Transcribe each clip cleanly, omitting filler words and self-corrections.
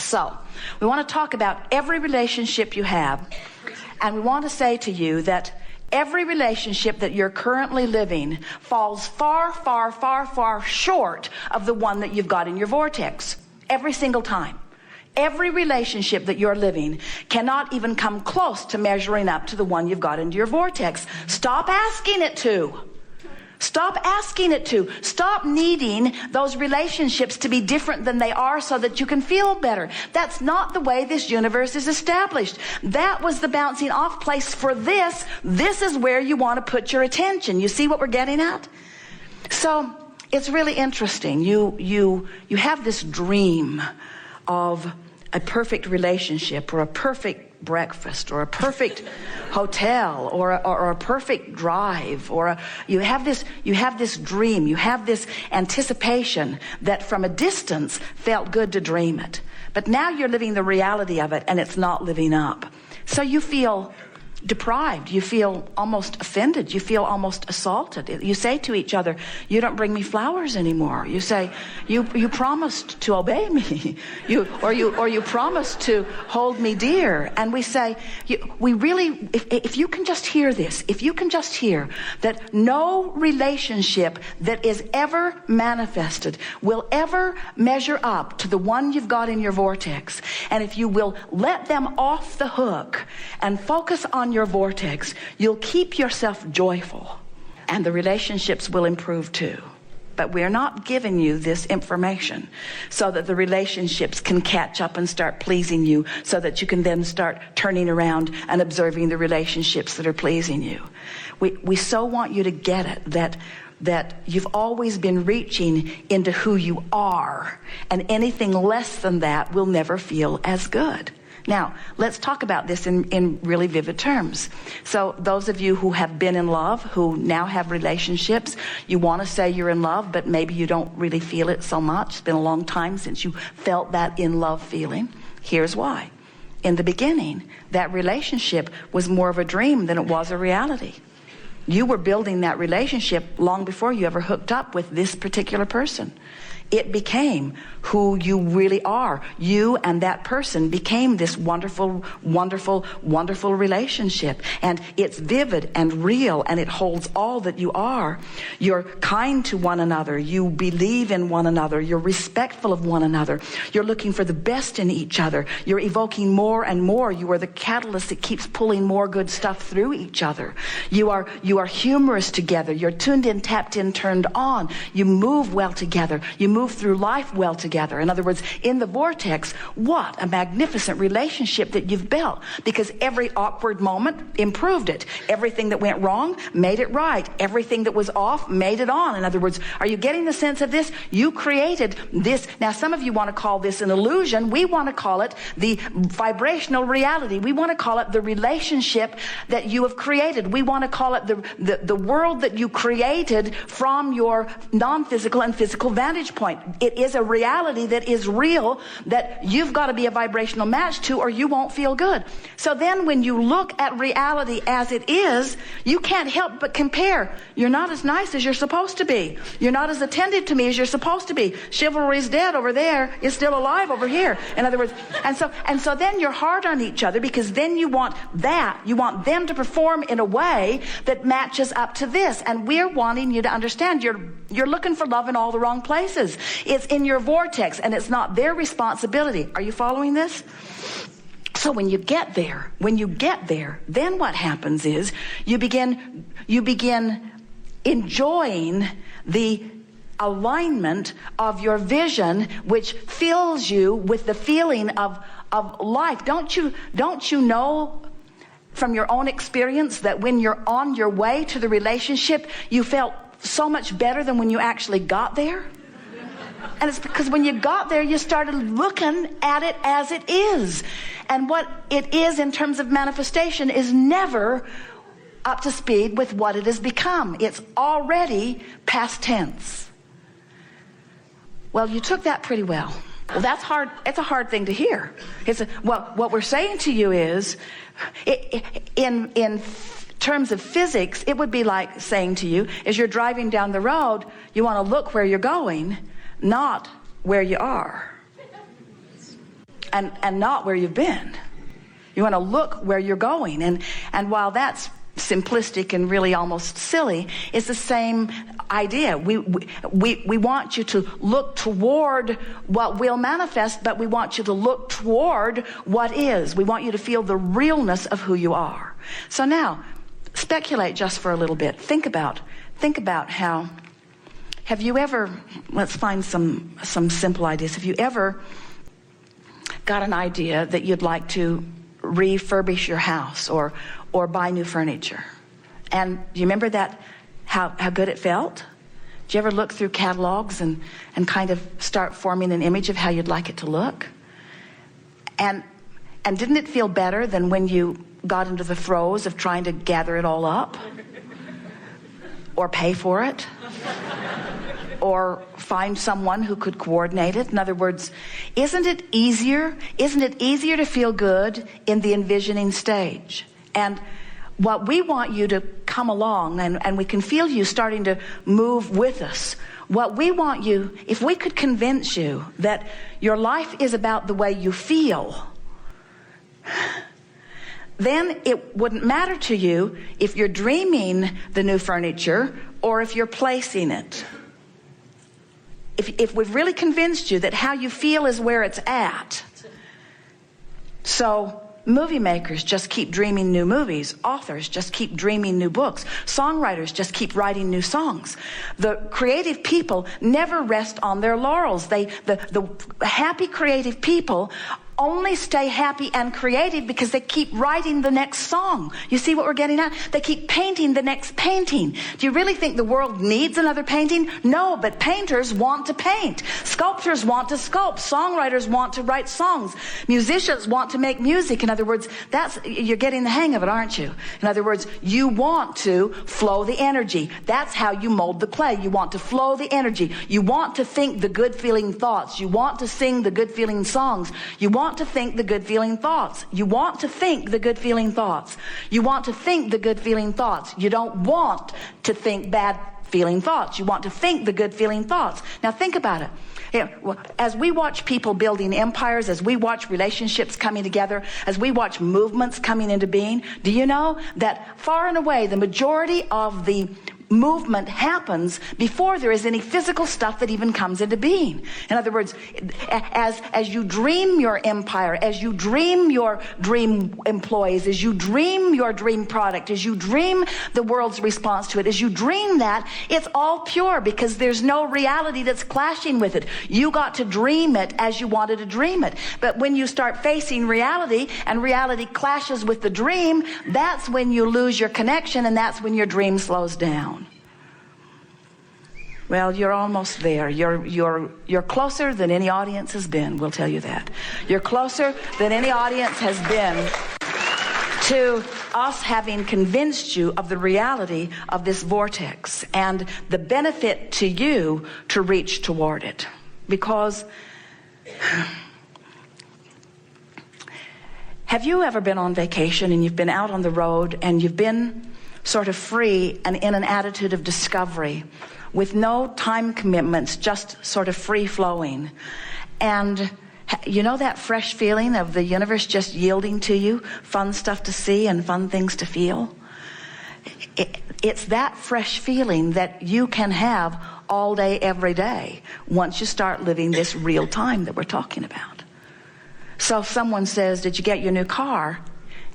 So, we want to talk about every relationship you have, and we want to say to you that every relationship that you're currently living falls far, far, far, far short of the one that you've got in your vortex. Every single time. Every relationship that you're living cannot even come close to measuring up to the one you've got into your vortex. Stop asking it to. Stop asking it to. Stop needing those relationships to be different than they are so that you can feel better. That's not the way this universe is established. That was the bouncing off place for this. This is where you want to put your attention. You see what we're getting at? So it's really interesting. You have this dream of a perfect relationship or a perfect breakfast or a perfect hotel or a perfect drive, or you have this dream, you have this anticipation that from a distance felt good to dream it, but now you're living the reality of it and it's not living up. So you feel deprived, you feel almost offended, you feel almost assaulted. You say to each other, you don't bring me flowers anymore. You say, you promised to obey me. You promised to hold me dear. And we say, we really, if you can just hear this, if you can just hear that no relationship that is ever manifested will ever measure up to the one you've got in your vortex. And if you will let them off the hook and focus on your vortex, you'll keep yourself joyful and the relationships will improve too. But we're not giving you this information so that the relationships can catch up and start pleasing you, so that you can then start turning around and observing the relationships that are pleasing you. We so want you to get it that you've always been reaching into who you are, and anything less than that will never feel as good. Now, let's talk about this in really vivid terms. So those of you who have been in love, who now have relationships, you want to say you're in love, but maybe you don't really feel it so much. It's been a long time since you felt that in love feeling. Here's why. In the beginning, that relationship was more of a dream than it was a reality. You were building that relationship long before you ever hooked up with this particular person. It became who you really are. You and that person became this wonderful, wonderful, wonderful relationship. And it's vivid and real, and it holds all that you are. You're kind to one another. You believe in one another. You're respectful of one another. You're looking for the best in each other. You're evoking more and more. You are the catalyst that keeps pulling more good stuff through each other. You are humorous together. You're tuned in, tapped in, turned on. You move well together. You move through life well together. In other words, in the vortex, what a magnificent relationship that you've built, because every awkward moment improved it. Everything that went wrong made it right. Everything that was off made it on. In other words, are you getting the sense of this? You created this. Now, some of you want to call this an illusion. We want to call it the vibrational reality. We want to call it the relationship that you have created. We want to call it the world that you created from your non-physical and physical vantage point. It is a reality that is real, that you've got to be a vibrational match to, or you won't feel good. So then when you look at reality as it is, you can't help but compare. You're not as nice as you're supposed to be. You're not as attentive to me as you're supposed to be. Chivalry's dead over there. It's still alive over here. In other words, and so then you're hard on each other, because then you want that. You want them to perform in a way that matches up to this. And we're wanting you to understand you're looking for love in all the wrong places. It's in your vortex, and it's not their responsibility. Are you following this? So when you get there, then what happens is you begin enjoying the alignment of your vision, which fills you with the feeling of life. Don't you know from your own experience that when you're on your way to the relationship, you felt so much better than when you actually got there? And it's because when you got there, you started looking at it as it is. And what it is in terms of manifestation is never up to speed with what it has become. It's already past tense. Well, you took that pretty well. Well, that's hard. It's a hard thing to hear. What we're saying to you is, in terms of physics, it would be like saying to you, as you're driving down the road, you want to look where you're going, not where you are. and not where you've been. You want to look where you're going. And while that's simplistic and really almost silly, it's the same idea. We want you to look toward what will manifest, but we want you to look toward what is. We want you to feel the realness of who you are. So now, speculate just for a little bit. Think about how, have you ever, let's find some simple ideas. Have you ever got an idea that you'd like to refurbish your house or buy new furniture? And do you remember that, how good it felt? Did you ever look through catalogs and kind of start forming an image of how you'd like it to look? And didn't it feel better than when you got into the throes of trying to gather it all up? Or pay for it? Or find someone who could coordinate it? In other words, isn't it easier to feel good in the envisioning stage? And what we want you to come along, and we can feel you starting to move with us. What we want you, if we could convince you that your life is about the way you feel, then it wouldn't matter to you if you're dreaming the new furniture or if you're placing it. If we've really convinced you that how you feel is where it's at. So movie makers just keep dreaming new movies. Authors just keep dreaming new books. Songwriters just keep writing new songs. The creative people never rest on their laurels. The happy creative people only stay happy and creative because they keep writing the next song. You see what we're getting at? They keep painting the next painting. Do you really think the world needs another painting? No, but painters want to paint. Sculptors want to sculpt. Songwriters want to write songs. Musicians want to make music. In other words, you're getting the hang of it, aren't you? In other words, you want to flow the energy. That's how you mold the clay. You want to flow the energy. You want to think the good feeling thoughts. You want to sing the good feeling songs. You want to think the good feeling thoughts. You want to think the good feeling thoughts. You want to think the good feeling thoughts. You don't want to think bad feeling thoughts. You want to think the good feeling thoughts. Now think about it. As we watch people building empires, as we watch relationships coming together, as we watch movements coming into being, do you know that far and away the majority of the movement happens before there is any physical stuff that even comes into being? In other words, as you dream your empire, as you dream your dream employees, as you dream your dream product, as you dream the world's response to it, as you dream that, it's all pure because there's no reality that's clashing with it. You got to dream it as you wanted to dream it. But when you start facing reality and reality clashes with the dream, that's when you lose your connection, and that's when your dream slows down. Well, you're almost there. You're closer than any audience has been, we'll tell you that. You're closer than any audience has been to us having convinced you of the reality of this vortex and the benefit to you to reach toward it. Because have you ever been on vacation and you've been out on the road and you've been sort of free and in an attitude of discovery with no time commitments, just sort of free flowing? And you know that fresh feeling of the universe just yielding to you fun stuff to see and fun things to feel? It's that fresh feeling that you can have all day, every day, once you start living this real time that we're talking about. So if someone says, did you get your new car?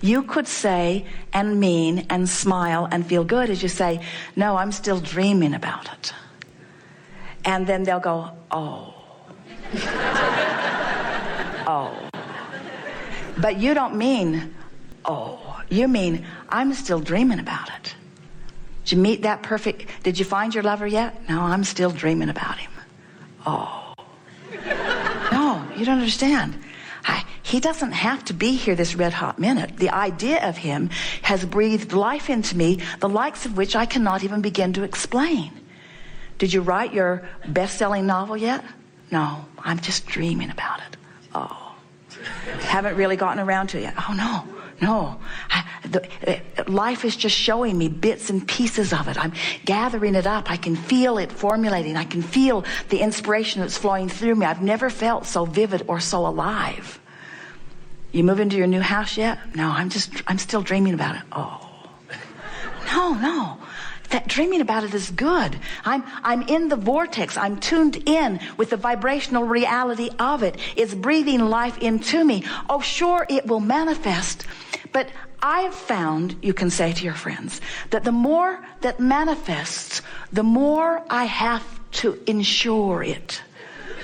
You could say and mean and smile and feel good as you say, no, I'm still dreaming about it. And then they'll go, oh. Oh. But you don't mean, oh. You mean, I'm still dreaming about it. Did you meet that perfect, did you find your lover yet? No, I'm still dreaming about him. Oh. No, you don't understand. He doesn't have to be here this red hot minute. The idea of him has breathed life into me, the likes of which I cannot even begin to explain. Did you write your best-selling novel yet? No, I'm just dreaming about it. Oh. Haven't really gotten around to it yet. Oh, no. Life is just showing me bits and pieces of it. I'm gathering it up. I can feel it formulating. I can feel the inspiration that's flowing through me. I've never felt so vivid or so alive. You move into your new house yet? No, I'm still dreaming about it. Oh, no. That dreaming about it is good. I'm in the vortex. I'm tuned in with the vibrational reality of it. It's breathing life into me. Oh, sure, it will manifest. But I've found, you can say to your friends, that the more that manifests, the more I have to ensure it.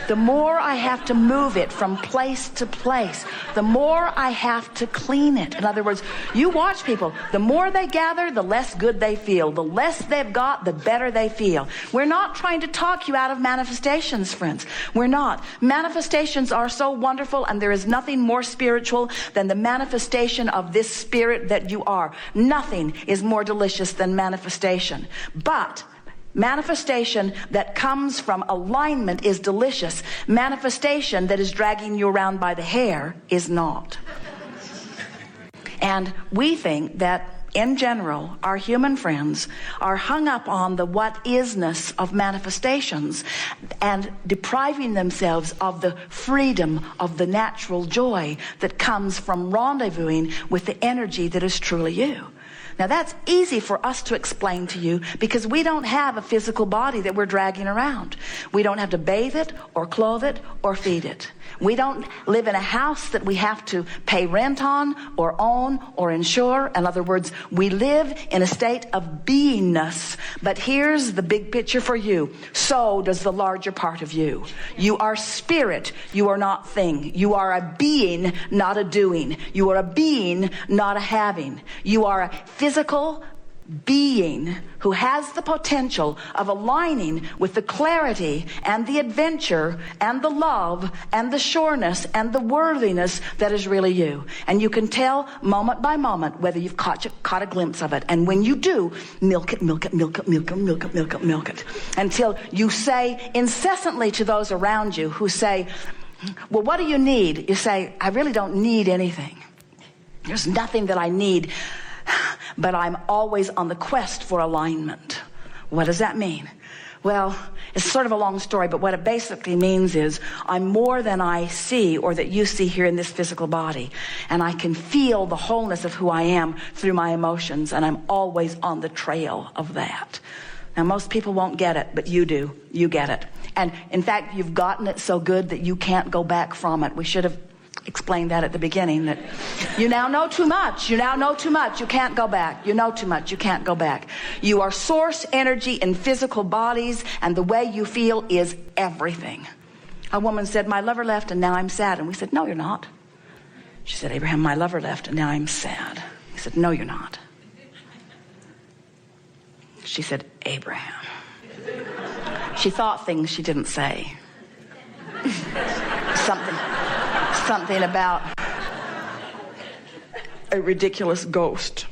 The more I have to move it from place to place, the more I have to clean it. In other words, you watch people. The more they gather, the less good they feel. The less they've got, the better they feel. We're not trying to talk you out of manifestations, friends. We're not. Manifestations are so wonderful, and there is nothing more spiritual than the manifestation of this spirit that you are. Nothing is more delicious than manifestation. But manifestation that comes from alignment is delicious. Manifestation that is dragging you around by the hair is not. And we think that in general, our human friends are hung up on the what-isness of manifestations and depriving themselves of the freedom of the natural joy that comes from rendezvousing with the energy that is truly you. Now that's easy for us to explain to you because we don't have a physical body that we're dragging around. We don't have to bathe it or clothe it or feed it. We don't live in a house that we have to pay rent on or own or insure. In other words, we live in a state of beingness. But here's the big picture for you. So does the larger part of you. You are spirit. You are not thing. You are a being, not a doing. You are a being, not a having. You are a physical being who has the potential of aligning with the clarity and the adventure and the love and the sureness and the worthiness that is really you. And you can tell moment by moment whether you've caught a glimpse of it. And when you do, milk it, milk it, milk it, milk it, milk it, milk it, milk it, until you say incessantly to those around you who say, well, what do you need? You say, I really don't need anything. There's nothing that I need. But I'm always on the quest for alignment. What does that mean? Well, it's sort of a long story, but what it basically means is I'm more than I see or that you see here in this physical body. And I can feel the wholeness of who I am through my emotions, and I'm always on the trail of that. Now, most people won't get it, but you do. You get it. And in fact, you've gotten it so good that you can't go back from it. We should have explained that at the beginning, that you now know too much. You now know too much. You can't go back. You know too much. You can't go back. You are source energy in physical bodies, and the way you feel is everything. A woman said, my lover left and now I'm sad. And we said, no, you're not. She said, Abraham, my lover left and now I'm sad. He said, no, you're not. She said, Abraham. She thought things she didn't say. Something about a ridiculous ghost.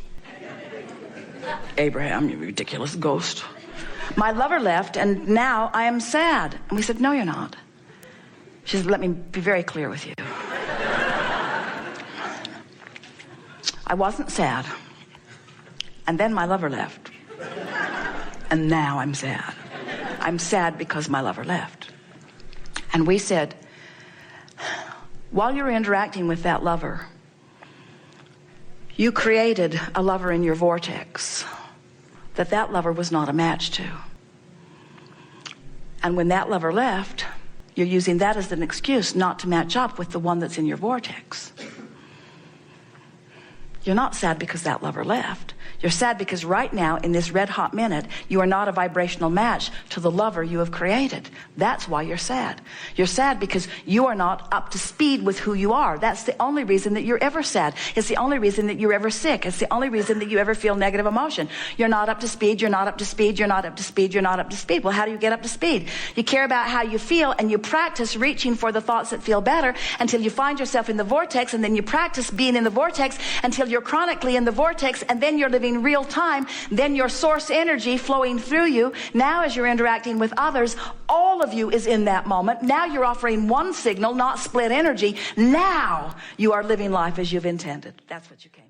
Abraham, you ridiculous ghost. My lover left and now I am sad. And we said, no, you're not. She said, let me be very clear with you. I wasn't sad. And then my lover left. And now I'm sad. I'm sad because my lover left. And we said, while you're interacting with that lover, you created a lover in your vortex that lover was not a match to. And when that lover left, you're using that as an excuse not to match up with the one that's in your vortex. You're not sad because that lover left. You're sad because right now, in this red hot minute, you are not a vibrational match to the lover you have created. That's why you're sad. You're sad because you are not up to speed with who you are. That's the only reason that you're ever sad. It's the only reason that you're ever sick. It's the only reason that you ever feel negative emotion. You're not up to speed. You're not up to speed. You're not up to speed. You're not up to speed. Well, how do you get up to speed? You care about how you feel, and you practice reaching for the thoughts that feel better until you find yourself in the vortex, and then you practice being in the vortex until you're chronically in the vortex, and then you're living real time. Then your source energy flowing through you. Now as you're interacting with others, all of you is in that moment. Now you're offering one signal, not split energy. Now you are living life as you've intended. That's what you came.